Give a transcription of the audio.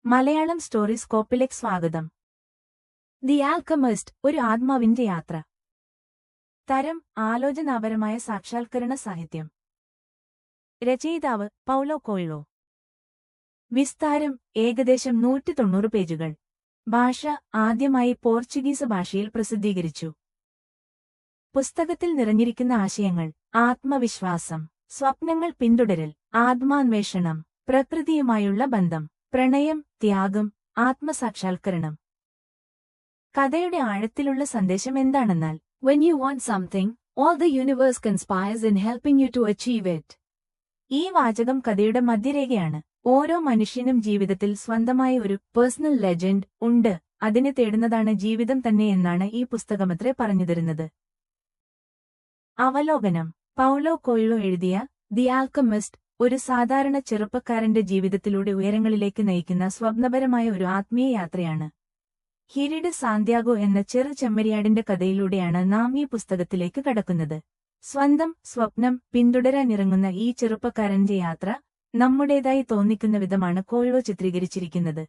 Malayalam story സ്കോപ്പിലേക്ക് സ്വാഗതം. The alchemist, ഒരു ആത്മാവിന്റെ യാത്ര. തരം: ആലോചനാപരമായ സാക്ഷാത്കരണ സാഹിത്യം. രചയിതാവ്: പൗലോ കൊയ്ലോ. വിസ്താരം: ഏകദേശം 190 പേജുകൾ. ഭാഷ: ആദ്യമായി പോർച്ചുഗീസ് ഭാഷയിൽ പ്രസിദ്ധീകരിച്ചു. പുസ്തകത്തിൽ നിറഞ്ഞിരിക്കുന്ന ആശയങ്ങൾ: ആത്മവിശ്വാസം, സ്വപ്നങ്ങൾ പിന്തുടരൽ, ആത്മാന്വേഷണം, പ്രകൃതിയുമായുള്ള ബന്ധം, പ്രണയം, ത്യാഗം, ആത്മസാക്ഷാത്കരണം. കഥയുടെ ആഴത്തിലുള്ള സന്ദേശം എന്താണെന്നാൽ, when you want something, all the universe conspires in helping you to achieve it. ഈ വാചകം കഥയുടെ മധ്യരേഖയാണ്. ഓരോ മനുഷ്യനും ജീവിതത്തിൽ സ്വന്തമായ ഒരു പേഴ്സണൽ ലെജൻഡ് ഉണ്ട്, അതിനെ തേടുന്നതാണ് ജീവിതം തന്നെ എന്നാണ് ഈ പുസ്തകമത്രേ പറഞ്ഞുതരുന്നത്. അവലോകനം: പൗലോ കൊയ്ലോ എഴുതിയ ദി ആൽക്കമിസ്റ്റ് ഒരു സാധാരണ ചെറുപ്പക്കാരന്റെ ജീവിതത്തിലൂടെ ഉയരങ്ങളിലേക്ക് നയിക്കുന്ന സ്വപ്നപരമായ ഒരു ആത്മീയ യാത്രയാണ്. ഹിരിഡ് സാന്ത്യാഗോ എന്ന ചെറു ചെമ്മരിയാടിന്റെ കഥയിലൂടെയാണ് നാം ഈ പുസ്തകത്തിലേക്ക് കടക്കുന്നത്. സ്വന്തം സ്വപ്നം പിന്തുടരാനിറങ്ങുന്ന ഈ ചെറുപ്പക്കാരന്റെ യാത്ര നമ്മുടേതായി തോന്നിക്കുന്ന വിധമാണ് കൊയ്ലോ ചിത്രീകരിച്ചിരിക്കുന്നത്.